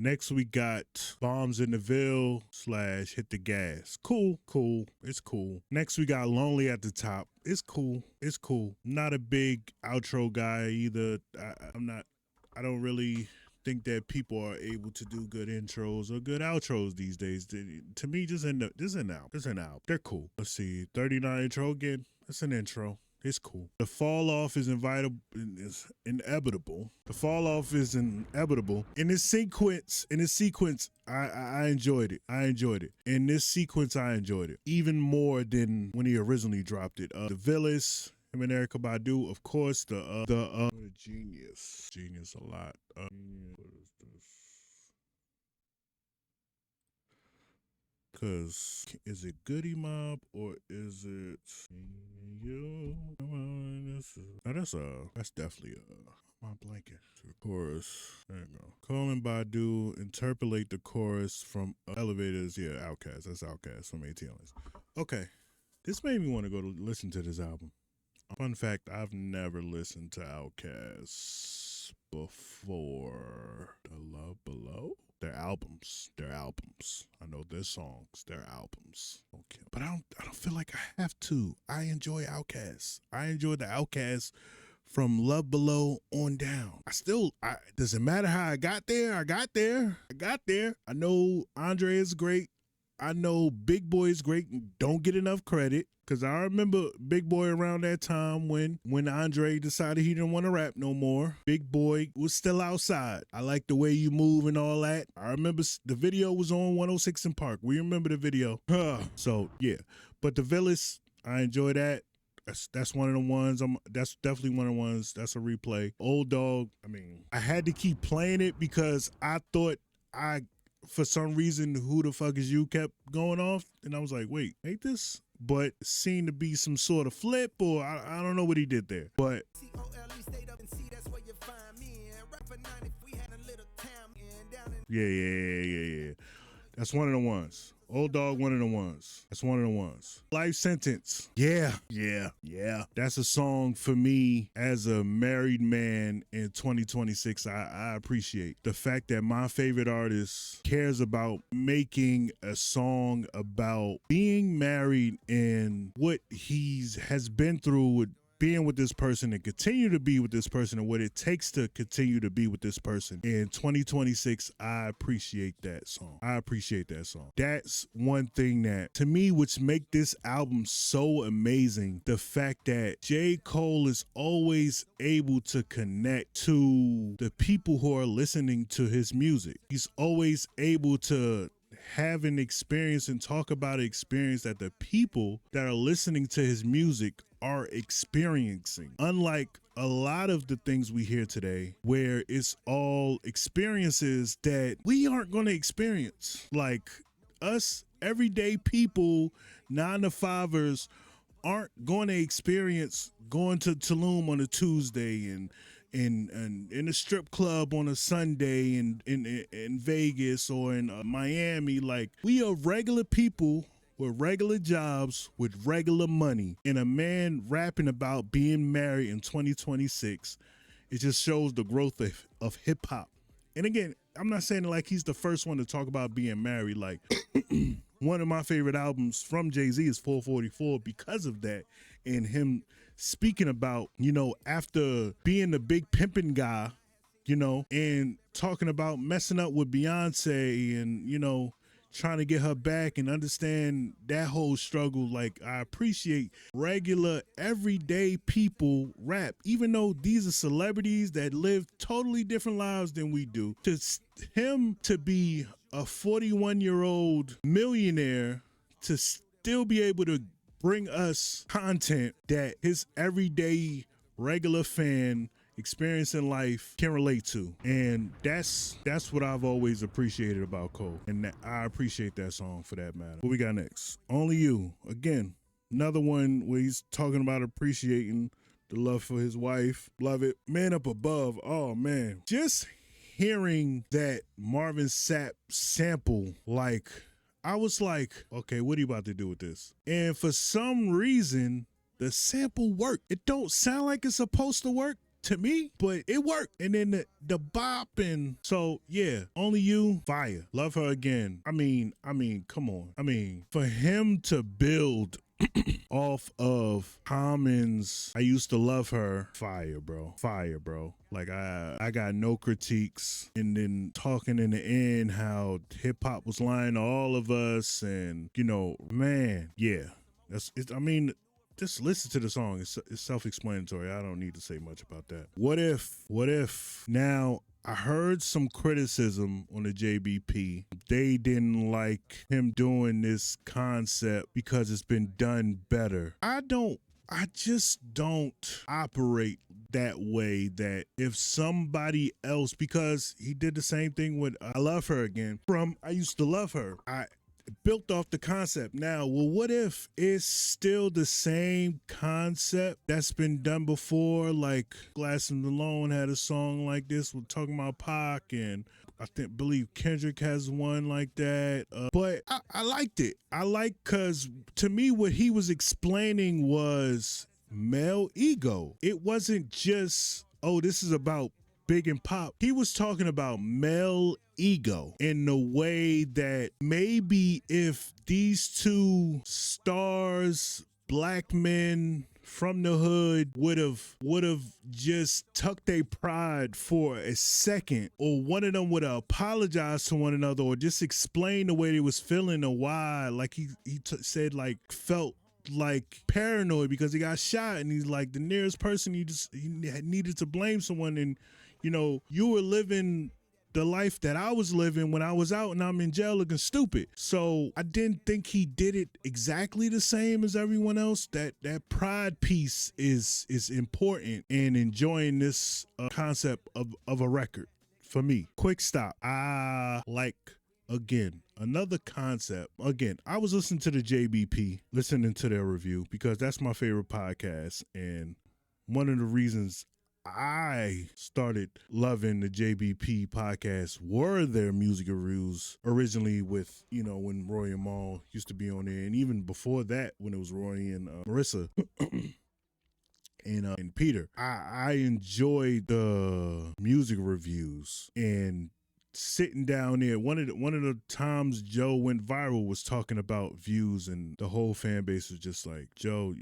Next we got Bombs in the Ville / Hit the Gas. Cool. It's cool. Next we got Lonely at the Top. It's cool. Not a big outro guy either. I don't really think that people are able to do good intros or good outros these days. To me, just an album. They're cool. Let's see, 39 intro again. It's an intro. It's cool. The fall off is inevitable. The fall off is inevitable. In this sequence, I enjoyed it. In this sequence, I enjoyed it even more than when he originally dropped it. The Villas, him and Erykah Badu, of course. The Genius a lot. What is this? Cause is it Goody Mob or is it you? No, that's definitely my blanket. The chorus. There you go. Cole and Badu interpolate the chorus from Elevators. Yeah, Outkast. That's Outkast from ATLS. Okay, this made me want to go to listen to this album. Fun fact: I've never listened to Outkast before. The Love Below. Their albums. I know their songs. Their albums. Okay, but I don't feel like I have to. I enjoy Outkast. I enjoy the Outkast from Love Below on down. Doesn't matter how I got there. I got there. I know Andre is great. I know Big Boy is great and don't get enough credit. Cause I remember Big Boy around that time when Andre decided he didn't want to rap no more. Big Boy was still outside. I like the way you move and all that. I remember the video was on 106 in Park. We remember the video. So yeah, but the Villas, I enjoy that. That's one of the ones. That's definitely one of the ones. That's a replay. Old Dog. I mean, I had to keep playing it because I thought for some reason, Who the Fuck Is You kept going off, and I was like, wait, ain't this? But it seemed to be some sort of flip, or I don't know what he did there. But yeah. That's one of the ones. Old Dog, one of the ones. That's one of the ones. Life Sentence. Yeah. That's a song for me as a married man in 2026. I appreciate the fact that my favorite artist cares about making a song about being married and what has been through with being with this person and continue to be with this person and what it takes to continue to be with this person in 2026. I appreciate that song. That's one thing that to me which make this album so amazing. The fact that J. Cole is always able to connect to the people who are listening to his music. He's always able to have an experience and talk about an experience that the people that are listening to his music are experiencing. Unlike a lot of the things we hear today, where it's all experiences that we aren't going to experience. Like us everyday people, 9-to-5ers, aren't going to experience going to Tulum on a Tuesday and in a strip club on a Sunday in Vegas or in Miami. Like, we are regular people with regular jobs with regular money, and a man rapping about being married in 2026. It just shows the growth of hip hop. And again, I'm not saying like he's the first one to talk about being married. Like one of my favorite albums from Jay-Z is 444 because of that, and him speaking about, after being the big pimping guy, and talking about messing up with Beyonce and, trying to get her back and understand that whole struggle. Like, I appreciate regular everyday people rap, even though these are celebrities that live totally different lives than we do. To him to be a 41-year-old millionaire, to still be able to bring us content that his everyday regular fan experiencing life can relate to, and that's what I've always appreciated about Cole, and I appreciate that song for that matter. What we got next? Only You. Again, another one where he's talking about appreciating the love for his wife. Love it. Man Up Above. Oh man, just hearing that Marvin Sapp sample, like, I was like, okay, what are you about to do with this? And for some reason, the sample worked. It don't sound like it's supposed to work, to me, but it worked. And then the bop, and so yeah, Only You, fire. Love Her Again. I mean, come on. I mean, for him to build off of Common's I Used to Love Her, fire, bro. Fire, bro. Like I got no critiques. And then talking in the end how hip hop was lying to all of us, and you know, man, yeah. I mean, just listen to the song. It's self-explanatory. I don't need to say much about that. What if now I heard some criticism on the JBP. They didn't like him doing this concept because it's been done better. I just don't operate that way, that if somebody else, because he did the same thing with I Love Her Again from I Used to Love Her. I built off the concept. Now, well, what if it's still the same concept that's been done before? Like Glass and Malone had a song like this, we're talking about Pac, and I believe Kendrick has one like that. But I liked it. Cause to me, what he was explaining was male ego. It wasn't just, oh, this is about Big and Pop. He was talking about male ego in the way that maybe if these two stars, black men from the hood would have just tucked their pride for a second, or one of them would have apologized to one another, or just explain the way they was feeling, or why, like he said, like felt like paranoid because he got shot, and he's like the nearest person he needed to blame someone. And you know, you were living the life that I was living when I was out and I'm in jail looking stupid. So I didn't think he did it exactly the same as everyone else. That pride piece is important in enjoying this concept of a record for me. Quick stop. I like, again, another concept. Again, I was listening to the JBP, listening to their review, because that's my favorite podcast. And one of the reasons I started loving the JBP podcast were their music reviews, originally with, you know, when Roy and Mal used to be on there, and even before that when it was Roy and Marissa and Peter. I enjoyed the music reviews, and sitting down there, one of the times Joe went viral was talking about views, and the whole fan base was just like, Joe,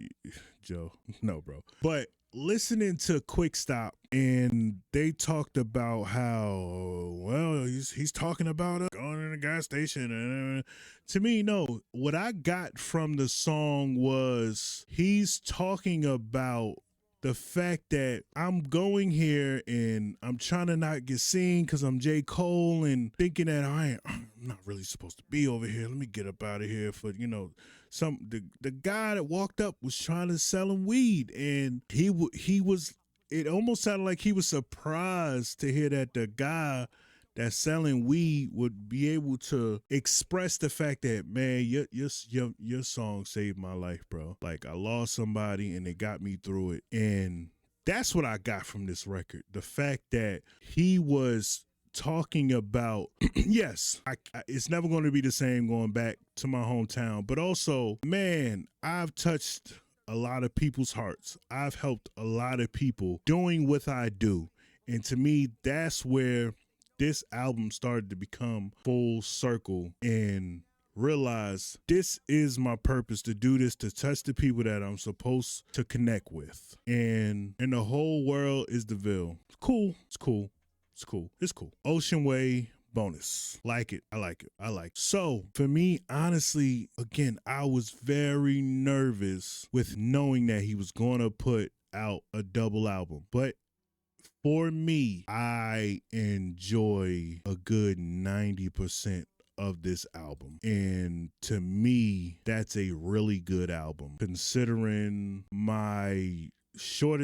no, bro. But listening to Quick Stop, and they talked about how, well, he's talking about going in a gas station, and to me, no. What I got from the song was he's talking about the fact that I'm going here and I'm trying to not get seen because I'm J. Cole, and thinking that I'm not really supposed to be over here. Let me get up out of here. For, you know, the guy that walked up was trying to sell him weed, and he was, it almost sounded like he was surprised to hear that the guy that's selling weed would be able to express the fact that, man, your song saved my life, bro. Like, I lost somebody and it got me through it. And that's what I got from this record. The fact that he was talking about, yes, it's never going to be the same going back to my hometown, but also, man, I've touched a lot of people's hearts. I've helped a lot of people doing what I do. And to me, that's where this album started to become full circle, and realize this is my purpose, to do this, to touch the people that I'm supposed to connect with. And the whole world is DeVille. It's cool. It's cool. It's cool. It's cool. Ocean Way bonus. Like it. I like it. I like it. So for me, honestly, again, I was very nervous with knowing that he was going to put out a double album. But for me, I enjoy a good 90% of this album. And to me, that's a really good album, considering my short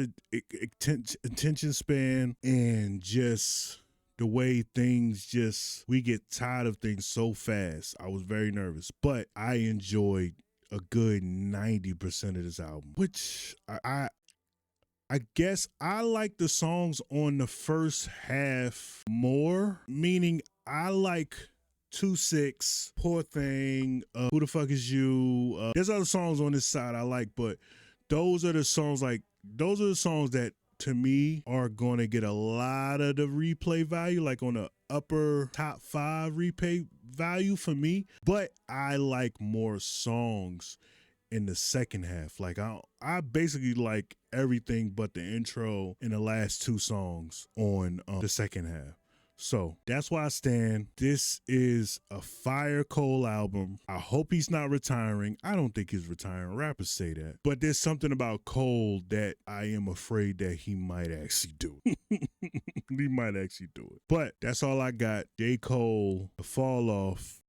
attention span and just the way things we get tired of things so fast. I was very nervous, but I enjoyed a good 90% of this album, which I guess I like the songs on the first half more, meaning I like 2-6, Poor Thing, Who the Fuck Is You. There's other songs on this side I like, but those are the songs that to me are going to get a lot of the replay value, like on the upper top 5 replay value for me. But I like more songs in the second half. Like I basically like everything but the intro and the last 2 songs on the second half. So that's why I stand. This is a fire Cole album. I hope he's not retiring. I don't think he's retiring. Rappers say that. But there's something about Cole that I am afraid that he might actually do. He might actually do it. But that's all I got. J. Cole, The Fall Off.